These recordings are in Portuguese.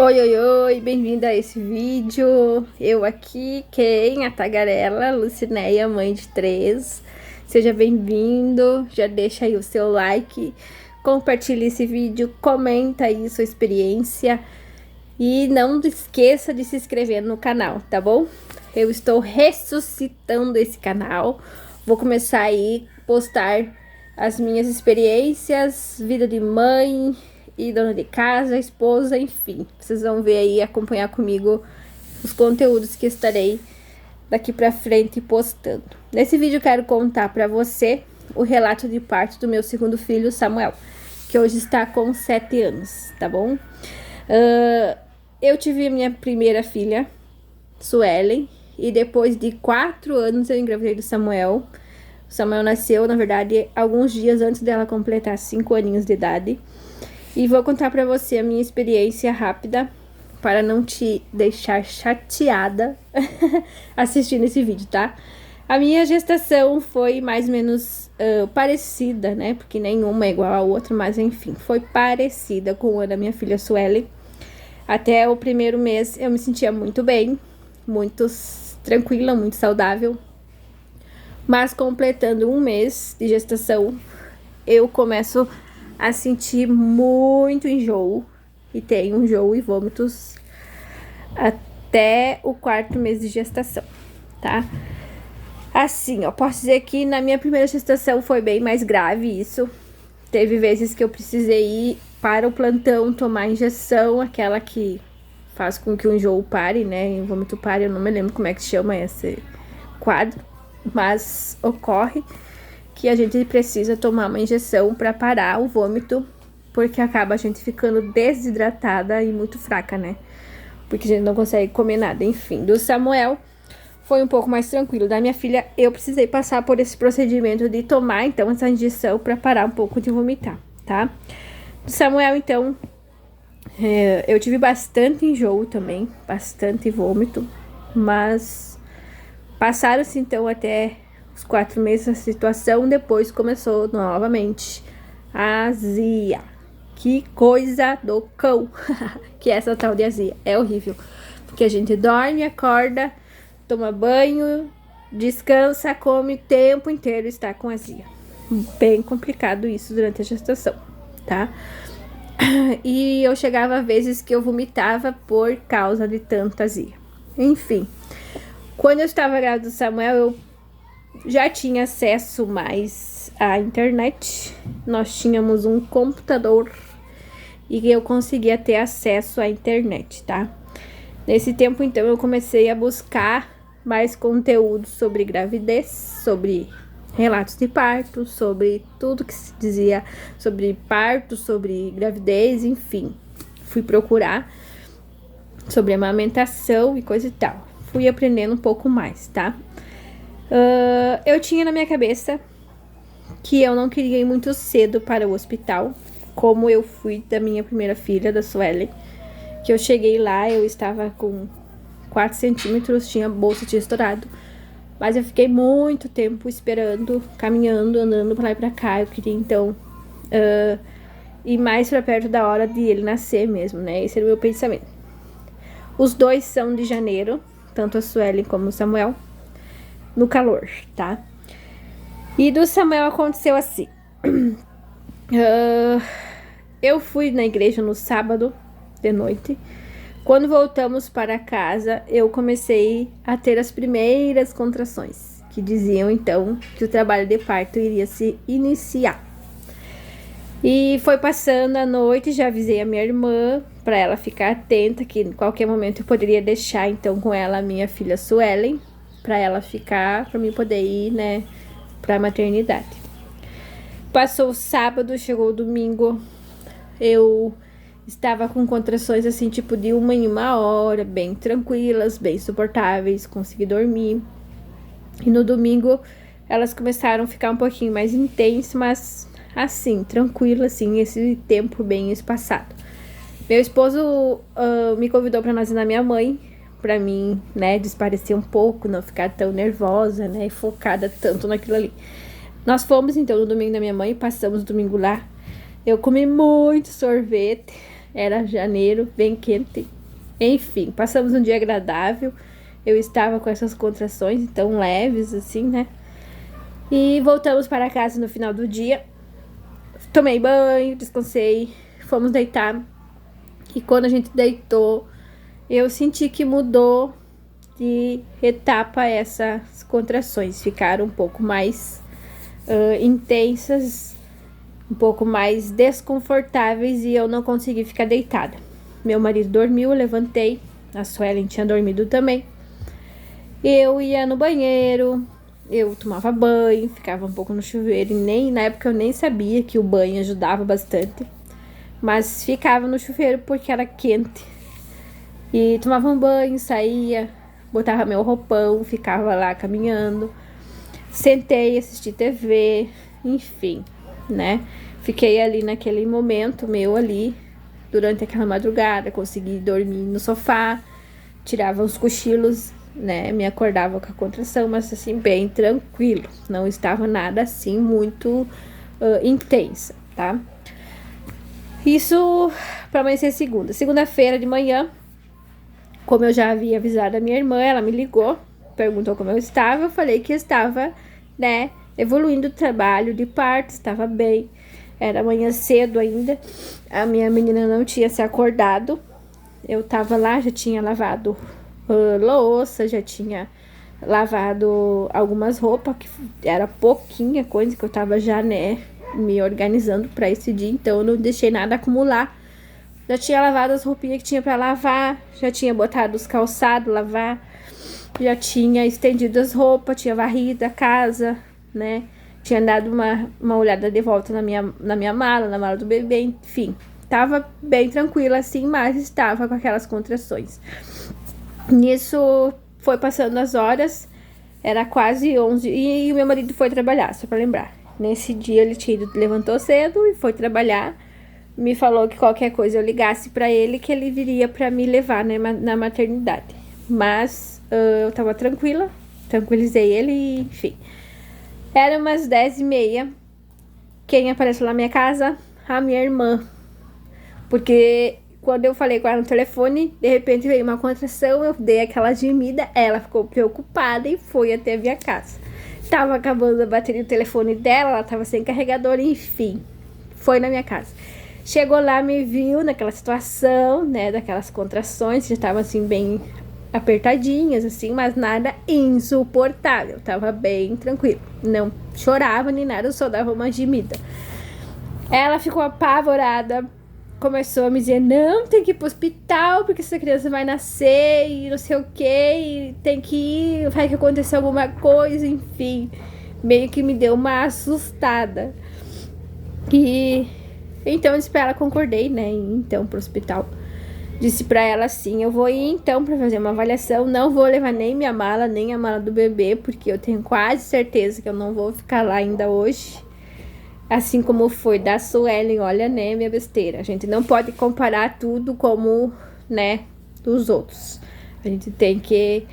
Oi, oi, oi, bem-vinda a esse vídeo. Eu aqui, quem? A tagarela, Lucinéia, mãe de três. Seja bem-vindo, já deixa aí o seu like, compartilha esse vídeo, comenta aí sua experiência e não esqueça de se inscrever no canal, tá bom? Eu estou ressuscitando esse canal, vou começar aí a postar as minhas experiências, vida de mãe e dona de casa, esposa, enfim. Vocês vão ver aí, acompanhar comigo os conteúdos que estarei daqui pra frente postando. Nesse vídeo eu quero contar pra você o relato de parto do meu segundo filho, Samuel, que hoje está com 7 anos, tá bom? Eu tive a minha primeira filha, Suelen, e depois de 4 anos eu engravidei do Samuel. O Samuel nasceu, na verdade, alguns dias antes dela completar 5 aninhos de idade. E vou contar pra você a minha experiência rápida, para não te deixar chateada assistindo esse vídeo, tá? A minha gestação foi mais ou menos parecida, né? Porque nenhuma é igual a outra, mas enfim, foi parecida com a da minha filha Suelen. Até o primeiro mês eu me sentia muito bem, muito tranquila, muito saudável. Mas completando um mês de gestação, eu começo a sentir muito enjoo. E tenho enjoo e vômitos até o 4º mês de gestação, tá? Assim, ó, posso dizer que na minha primeira gestação foi bem mais grave isso. Teve vezes que eu precisei ir para o plantão tomar injeção, aquela que faz com que o enjoo pare, né? O vômito pare, eu não me lembro como é que chama esse quadro, mas ocorre que a gente precisa tomar uma injeção para parar o vômito, porque acaba a gente ficando desidratada e muito fraca, né? Porque a gente não consegue comer nada. Enfim, do Samuel foi um pouco mais tranquilo. Da minha filha, eu precisei passar por esse procedimento de tomar, então, essa injeção para parar um pouco de vomitar, tá? Do Samuel, então, eu tive bastante enjoo também, bastante vômito, mas passaram-se, então, até os 4 meses a situação, depois começou novamente a azia. Que coisa do cão que é essa tal de azia, é horrível, porque a gente dorme, acorda, toma banho, descansa, come o tempo inteiro, está com azia. Bem complicado isso durante a gestação, tá? E eu chegava a vezes que eu vomitava por causa de tanta azia. Enfim, quando eu estava grávida do Samuel, eu já tinha acesso mais à internet. Nós tínhamos um computador e eu conseguia ter acesso à internet, tá? Nesse tempo, então, eu comecei a buscar mais conteúdo sobre gravidez, sobre relatos de parto, sobre tudo que se dizia sobre parto, sobre gravidez, enfim. Fui procurar sobre amamentação e coisa e tal. Fui aprendendo um pouco mais, tá? Eu tinha na minha cabeça que eu não queria ir muito cedo para o hospital, como eu fui da minha primeira filha, da Suelen, que eu cheguei lá, eu estava com 4 centímetros, tinha bolsa, tinha estourado, mas eu fiquei muito tempo esperando, caminhando, andando pra lá e pra cá. Eu queria, então, ir mais pra perto da hora de ele nascer mesmo, né? Esse era o meu pensamento. Os dois são de janeiro, tanto a Suelen como o Samuel, no calor, tá? E do Samuel aconteceu assim. Eu fui na igreja no sábado de noite. Quando voltamos para casa, eu comecei a ter as primeiras contrações, que diziam então que o trabalho de parto iria se iniciar. E foi passando a noite, já avisei a minha irmã para ela ficar atenta, que em qualquer momento eu poderia deixar então com ela a minha filha Suelen, para ela ficar, para mim poder ir, né, para a maternidade. Passou o sábado, chegou o domingo, eu estava com contrações assim, tipo de 1 em 1 hora, bem tranquilas, bem suportáveis, consegui dormir. E no domingo elas começaram a ficar um pouquinho mais intensas, mas assim, tranquilo, assim, esse tempo bem espaçado. Meu esposo me convidou para nós ir na minha mãe, para mim, né, desaparecer um pouco, não ficar tão nervosa, né, e focada tanto naquilo ali. Nós fomos então no domingo da minha mãe, passamos o domingo lá. Eu comi muito sorvete, Era janeiro, bem quente. Enfim, passamos um dia agradável. Eu estava com essas contrações, então leves, assim, né? E voltamos para casa no final do dia. Tomei banho, descansei, fomos deitar. E quando a gente deitou, eu senti que mudou de etapa essas contrações. Ficaram um pouco mais intensas, um pouco mais desconfortáveis e eu não consegui ficar deitada. Meu marido dormiu, eu levantei, a Suelen tinha dormido também. Eu ia no banheiro, eu tomava banho, ficava um pouco no chuveiro e na época eu nem sabia que o banho ajudava bastante, mas ficava no chuveiro porque era quente. E tomava um banho, saía, botava meu roupão, ficava lá caminhando, sentei, assisti TV, enfim, né? Fiquei ali naquele momento meu ali, durante aquela madrugada, consegui dormir no sofá, tirava uns cochilos, né? Me acordava com a contração, mas assim, bem tranquilo. Não estava nada assim muito intensa, tá? Isso para amanhecer segunda. Segunda-feira de manhã, como eu já havia avisado a minha irmã, ela me ligou, perguntou como eu estava. Eu falei que estava, né, evoluindo o trabalho de parto, estava bem. Era manhã cedo ainda, a minha menina não tinha se acordado. Eu tava lá, já tinha lavado louça, já tinha lavado algumas roupas, que era pouquinha coisa que eu tava já, né, me organizando para esse dia, então eu não deixei nada acumular. Já tinha lavado as roupinhas que tinha para lavar, já tinha botado os calçados lavar, já estendido as roupas, tinha varrido a casa, né? Tinha dado uma olhada de volta na minha mala, na mala do bebê, enfim. Tava bem tranquila assim, mas estava com aquelas contrações. Nisso foi passando as horas, era quase 11 e o meu marido foi trabalhar, só para lembrar. Nesse dia ele levantou cedo e foi trabalhar. Me falou que qualquer coisa eu ligasse para ele, que ele viria para me levar, né, na maternidade. Mas eu tava tranquila, tranquilizei ele e enfim. Era umas 10h30. Quem apareceu na minha casa? A minha irmã. Porque quando eu falei com ela no telefone, de repente veio uma contração, eu dei aquela gemida, ela ficou preocupada e foi até a minha casa. Tava acabando a bateria do telefone dela, ela tava sem carregador, enfim. Foi na minha casa. Chegou lá, me viu naquela situação, né, daquelas contrações, já tava assim bem apertadinhas, assim, mas nada insuportável, tava bem tranquilo. Não chorava nem nada, eu só dava uma gemida. Ela ficou apavorada, começou a me dizer, não, tem que ir pro hospital, porque essa criança vai nascer e não sei o que, e tem que ir, vai que acontecer alguma coisa, enfim. Meio que me deu uma assustada. E então eu disse pra ela, concordei, né, então pro hospital. Disse pra ela assim, eu vou ir então pra fazer uma avaliação, não vou levar nem minha mala, nem a mala do bebê, porque eu tenho quase certeza que eu não vou ficar lá ainda hoje. Assim como foi da Suelen, olha, né, minha besteira. A gente não pode comparar tudo como, né, dos outros. A gente tem que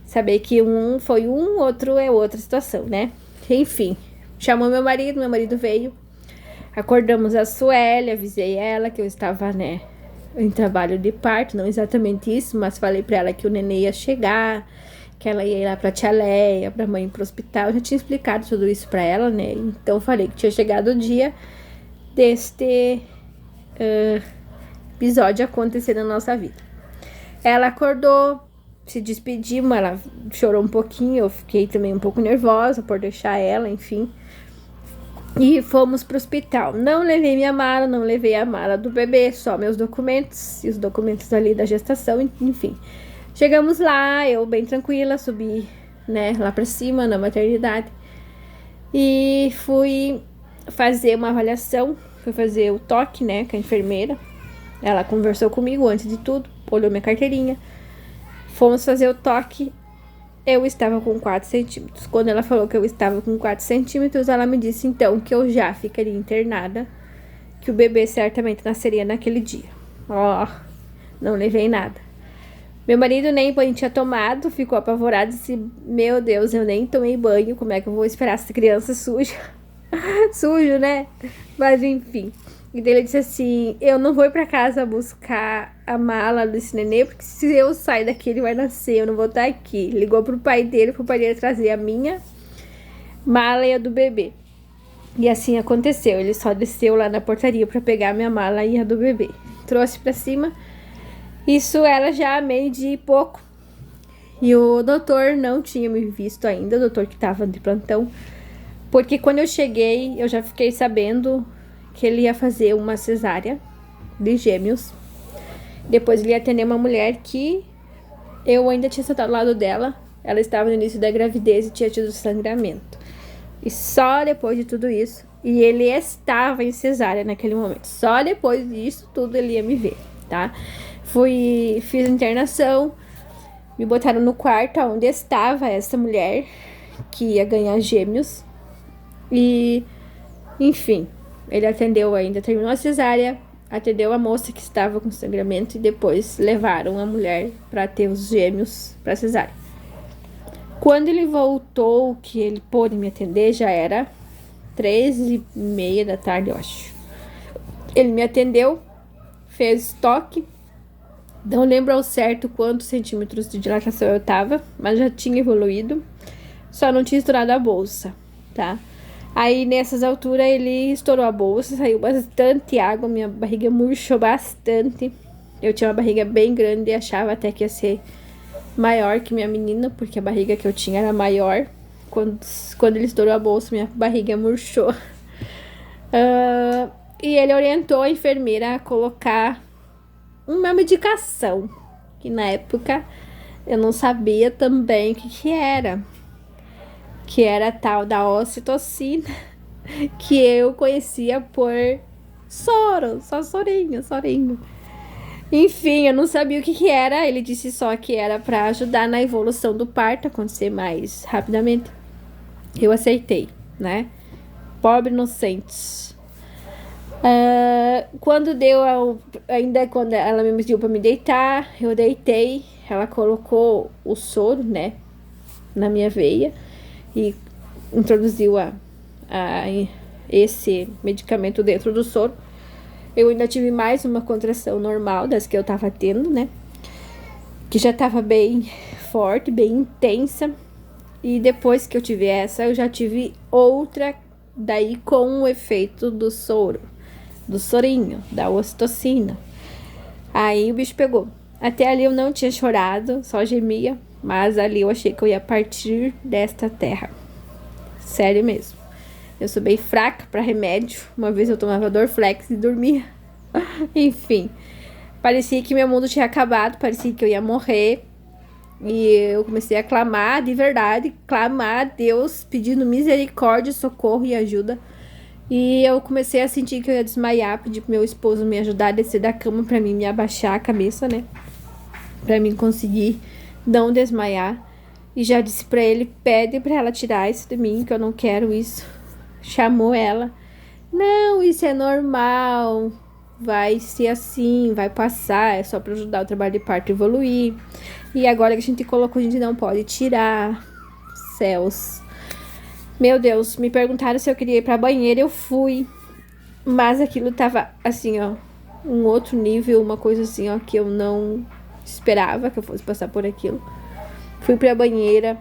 saber que um foi um, outro é outra situação, né? Enfim, chamou meu marido veio. Acordamos a Sueli, avisei ela que eu estava, né, em trabalho de parto, não exatamente isso, mas falei pra ela que o nenê ia chegar, que ela ia ir lá pra tia Leia, pra mãe ir pro hospital. Eu já tinha explicado tudo isso pra ela, né? Então falei que tinha chegado o dia deste episódio acontecer na nossa vida. Ela acordou, se despedimos, ela chorou um pouquinho, eu fiquei também um pouco nervosa por deixar ela, enfim. E fomos pro hospital. Não levei minha mala, não levei a mala do bebê, só meus documentos e os documentos ali da gestação, enfim. Chegamos lá, eu bem tranquila, subi, né, lá pra cima, na maternidade. E fui fazer uma avaliação, fui fazer o toque, né, com a enfermeira. Ela conversou comigo antes de tudo, olhou minha carteirinha. Fomos fazer o toque, eu estava com 4 centímetros. Quando ela falou que eu estava com 4 centímetros, ela me disse então que eu já ficaria internada, que o bebê certamente nasceria naquele dia. Ó, não levei nada. Meu marido nem banho tinha tomado, ficou apavorado e disse, meu Deus, eu nem tomei banho, como é que eu vou esperar essa criança suja? Sujo, né? Mas enfim. E daí ele disse assim, eu não vou ir pra casa buscar a mala desse nenê, porque se eu sair daqui ele vai nascer, eu não vou estar aqui. Ligou pro pai dele trazer a minha mala e a do bebê. E assim aconteceu, ele só desceu lá na portaria pra pegar a minha mala e a do bebê. Trouxe pra cima, isso era já meio dia e pouco. E o doutor não tinha me visto ainda, o doutor que tava de plantão. Porque quando eu cheguei, eu já fiquei sabendo que ele ia fazer uma cesárea de gêmeos. Depois ele ia atender uma mulher que eu ainda tinha sentado ao lado dela. Ela estava no início da gravidez e tinha tido sangramento. E só depois de tudo isso, e ele estava em cesárea naquele momento. Só depois disso tudo ele ia me ver, tá? Fiz internação, me botaram no quarto onde estava essa mulher que ia ganhar gêmeos. E, enfim, ele atendeu ainda, terminou a cesárea, atendeu a moça que estava com sangramento e depois levaram a mulher para ter os gêmeos para cesárea. Quando ele voltou, que ele pôde me atender, já era 3h30 da tarde, eu acho. Ele me atendeu, fez toque. Não lembro ao certo quantos centímetros de dilatação eu tava, mas já tinha evoluído. Só não tinha estourado a bolsa, tá? Aí nessas alturas ele estourou a bolsa, saiu bastante água, minha barriga murchou bastante. Eu tinha uma barriga bem grande e achava até que ia ser maior que minha menina, porque a barriga que eu tinha era maior. Quando ele estourou a bolsa, minha barriga murchou. E ele orientou a enfermeira a colocar uma medicação, que na época eu não sabia também o que era. Que era a tal da ocitocina, que eu conhecia por soro, só sorinho. Enfim, eu não sabia o que era. Ele disse só que era para ajudar na evolução do parto acontecer mais rapidamente. Eu aceitei, né? Pobre inocente. Quando quando ela me pediu para me deitar, eu deitei. Ela colocou o soro, né, na minha veia e introduziu esse medicamento dentro do soro. Eu ainda tive mais uma contração normal das que eu tava tendo, né? Que já tava bem forte, bem intensa. E depois que eu tive essa, eu já tive outra, daí com o efeito do soro, do sorinho, da ocitocina. Aí o bicho pegou. Até ali eu não tinha chorado, só gemia. Mas ali eu achei que eu ia partir desta terra. Sério mesmo. Eu sou bem fraca para remédio. Uma vez eu tomava Dorflex e dormia. Enfim. Parecia que meu mundo tinha acabado. Parecia que eu ia morrer. E eu comecei a clamar, de verdade. Clamar a Deus, pedindo misericórdia, socorro e ajuda. E eu comecei a sentir que eu ia desmaiar. Pedi pro meu esposo me ajudar a descer da cama pra mim me abaixar a cabeça, né? Pra mim conseguir não desmaiar. E já disse pra ele, pede pra ela tirar isso de mim, que eu não quero isso. Chamou ela. Não, isso é normal. Vai ser assim, vai passar. É só pra ajudar o trabalho de parto a evoluir. E agora que a gente colocou, a gente não pode tirar. Céus. Meu Deus, me perguntaram se eu queria ir pra banheira, eu fui. Mas aquilo tava assim, ó. Um outro nível, uma coisa assim, ó, que eu não esperava que eu fosse passar por aquilo. Fui pra banheira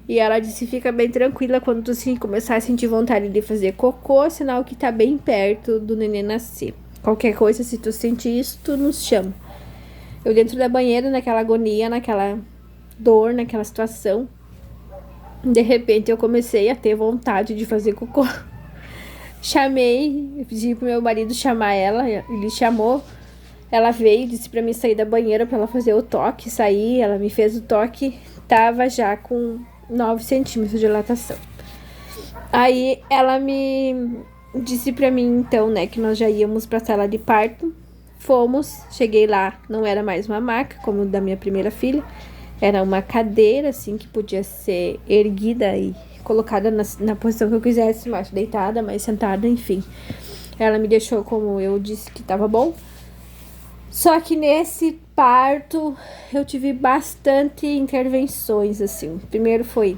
e ela disse, fica bem tranquila quando tu começar a sentir vontade de fazer cocô, sinal que tá bem perto do neném nascer. Qualquer coisa, se tu sentir isso, tu nos chama. Eu dentro da banheira, naquela agonia, naquela dor, naquela situação. De repente eu comecei a ter vontade de fazer cocô. Chamei, pedi pro meu marido chamar ela, ele chamou. Ela veio, disse pra mim sair da banheira pra ela fazer o toque, saí, ela me fez o toque, tava já com 9 centímetros de dilatação. Aí ela me disse pra mim então, né, que nós já íamos pra sala de parto. Fomos, cheguei lá, não era mais uma maca, como da minha primeira filha, era uma cadeira, assim, que podia ser erguida e colocada na posição que eu quisesse, mais deitada, mais sentada, enfim. Ela me deixou como eu disse que tava bom. Só que nesse parto eu tive bastante intervenções, assim. Primeiro foi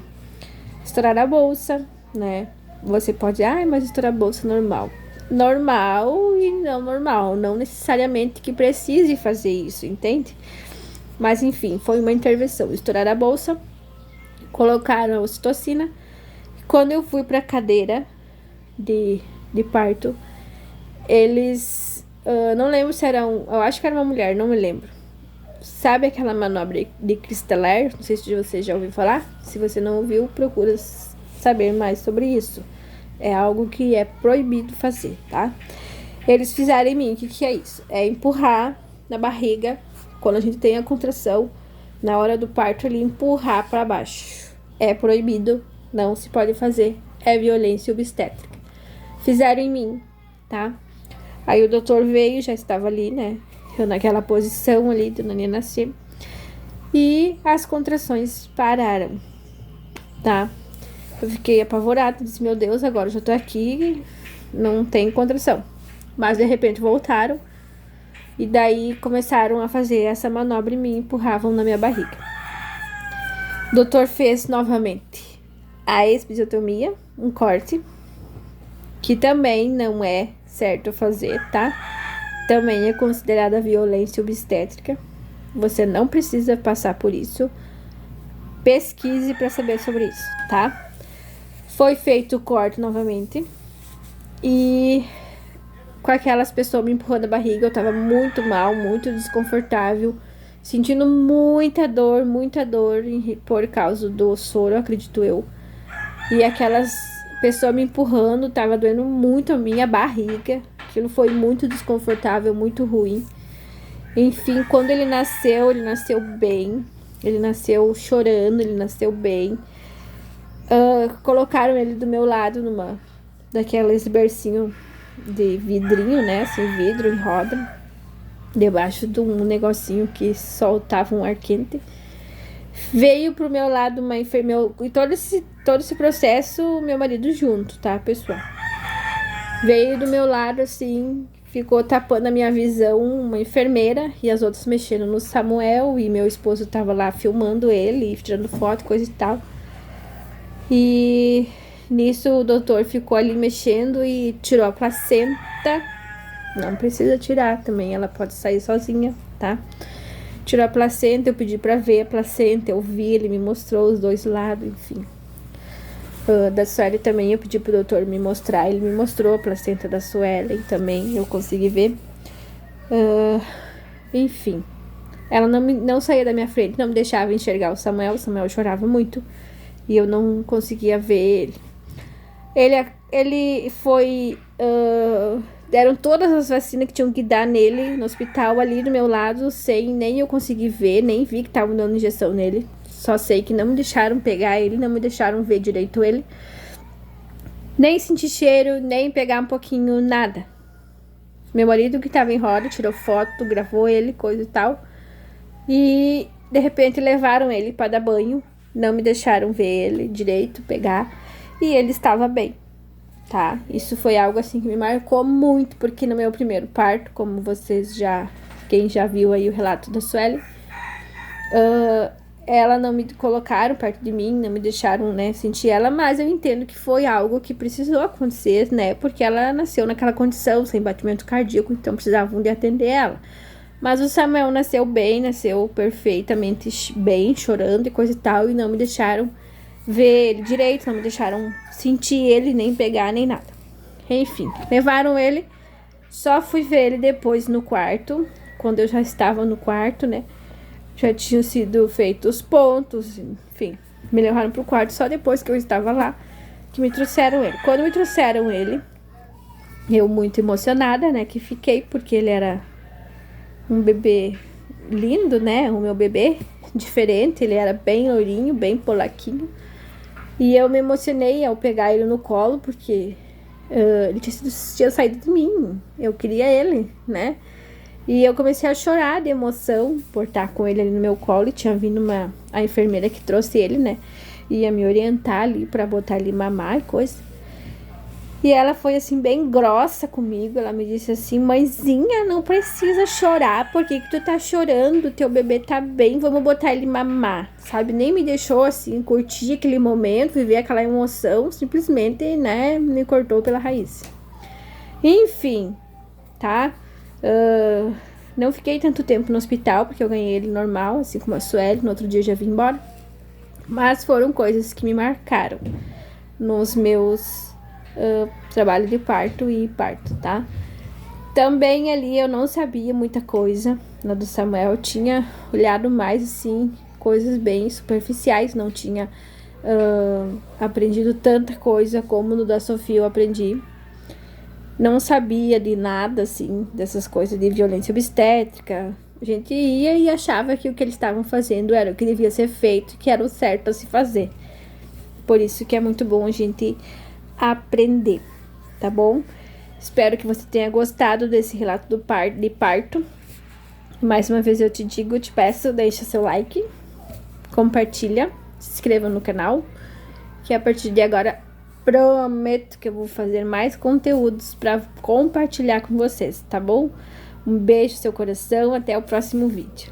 estourar a bolsa, né? Você pode, mas estourar a bolsa é normal. normal e não normal. Não necessariamente que precise fazer isso, entende? Mas enfim, foi uma intervenção. Estouraram a bolsa, colocaram a ocitocina. Quando eu fui pra cadeira de parto, eles... não lembro se era um... Eu acho que era uma mulher, não me lembro. Sabe aquela manobra de Cristelaire? Não sei se você já ouviu falar. Se você não ouviu, procura saber mais sobre isso. É algo que é proibido fazer, tá? Eles fizeram em mim. O que é isso? É empurrar na barriga, quando a gente tem a contração, na hora do parto, ele empurrar para baixo. É proibido, não se pode fazer. É violência obstétrica. Fizeram em mim, tá? Aí o doutor veio, já estava ali, né? Eu naquela posição ali, do neném nascer. E as contrações pararam, tá? Eu fiquei apavorada, disse, meu Deus, agora eu já tô aqui, não tem contração. Mas de repente voltaram. E daí começaram a fazer essa manobra e me empurravam na minha barriga. O doutor fez novamente a episiotomia, um corte, que também não é certo fazer, tá? Também é considerada violência obstétrica. Você não precisa passar por isso. Pesquise para saber sobre isso, tá? Foi feito o corte novamente. E com aquelas pessoas me empurrando a barriga, eu tava muito mal, muito desconfortável, sentindo muita dor por causa do soro, acredito eu. E aquelas pessoas me empurrando, tava doendo muito a minha barriga. Aquilo foi muito desconfortável, muito ruim. Enfim, quando ele nasceu bem. Ele nasceu chorando, ele nasceu bem. Colocaram ele do meu lado numa daqueles bercinho de vidrinho, né? Assim, vidro em roda. Debaixo de um negocinho que soltava um ar quente. Veio pro meu lado uma enfermeira. E todo esse processo, meu marido junto, tá, pessoal? Veio do meu lado, assim, ficou tapando a minha visão uma enfermeira e as outras mexendo no Samuel. E meu esposo tava lá filmando ele, tirando foto, coisa e tal. E nisso o doutor ficou ali mexendo e tirou a placenta. Não precisa tirar também, ela pode sair sozinha, tá? Tirou a placenta, eu pedi pra ver a placenta, eu vi, ele me mostrou os dois lados, enfim. Da Suelen também eu pedi pro doutor me mostrar, ele me mostrou a placenta da Suelen também, eu consegui ver. Enfim, ela não saía da minha frente, não me deixava enxergar o Samuel chorava muito e eu não conseguia ver ele. Ele foi... deram todas as vacinas que tinham que dar nele no hospital ali do meu lado, sem nem eu conseguir ver, nem vi que estavam dando injeção nele. Só sei que não me deixaram pegar ele, não me deixaram ver direito ele. Nem sentir cheiro, nem pegar um pouquinho, nada. Meu marido que tava em roda, tirou foto, gravou ele, coisa e tal. E de repente levaram ele para dar banho. Não me deixaram ver ele direito, pegar. E ele estava bem, tá? Isso foi algo assim que me marcou muito, porque no meu primeiro parto, como vocês quem já viu aí o relato da Sueli, ela não me colocaram perto de mim, não me deixaram, né, sentir ela, mas eu entendo que foi algo que precisou acontecer, né, porque ela nasceu naquela condição, sem batimento cardíaco, então precisavam de atender ela. Mas o Samuel nasceu bem, nasceu perfeitamente bem, chorando e coisa e tal, e não me deixaram ver ele direito, não me deixaram sentir ele, nem pegar, nem nada. Enfim, levaram ele, só fui ver ele depois no quarto, quando eu já estava no quarto, né, já tinham sido feitos os pontos, enfim, me levaram pro quarto só depois que eu estava lá, que me trouxeram ele. Quando me trouxeram ele, eu muito emocionada, né, que fiquei, porque ele era um bebê lindo, né, o meu bebê, diferente, ele era bem loirinho, bem polaquinho, e eu me emocionei ao pegar ele no colo, porque ele tinha saído de mim, eu queria ele, né, e eu comecei a chorar de emoção por estar com ele ali no meu colo. E tinha vindo a enfermeira que trouxe ele, né? Ia me orientar ali pra botar ele mamar e coisa. E ela foi assim, bem grossa comigo. Ela me disse assim: mãezinha, não precisa chorar. Por que tu tá chorando? Teu bebê tá bem, vamos botar ele mamar. Sabe? Nem me deixou assim, curtir aquele momento, viver aquela emoção. Simplesmente, né, me cortou pela raiz. Enfim, tá? Não fiquei tanto tempo no hospital, porque eu ganhei ele normal, assim como a Sueli. No outro dia eu já vim embora. Mas foram coisas que me marcaram nos meus trabalhos de parto e parto, tá? Também ali eu não sabia muita coisa. Na do Samuel eu tinha olhado mais, assim, coisas bem superficiais. Não tinha aprendido tanta coisa como no da Sofia eu aprendi. Não sabia de nada, assim, dessas coisas de violência obstétrica. A gente ia e achava que o que eles estavam fazendo era o que devia ser feito, que era o certo a se fazer. Por isso que é muito bom a gente aprender, tá bom? Espero que você tenha gostado desse relato de parto. Mais uma vez eu te digo, te peço, deixa seu like, compartilha, se inscreva no canal, que a partir de agora prometo que eu vou fazer mais conteúdos para compartilhar com vocês, tá bom? Um beijo no seu coração, até o próximo vídeo.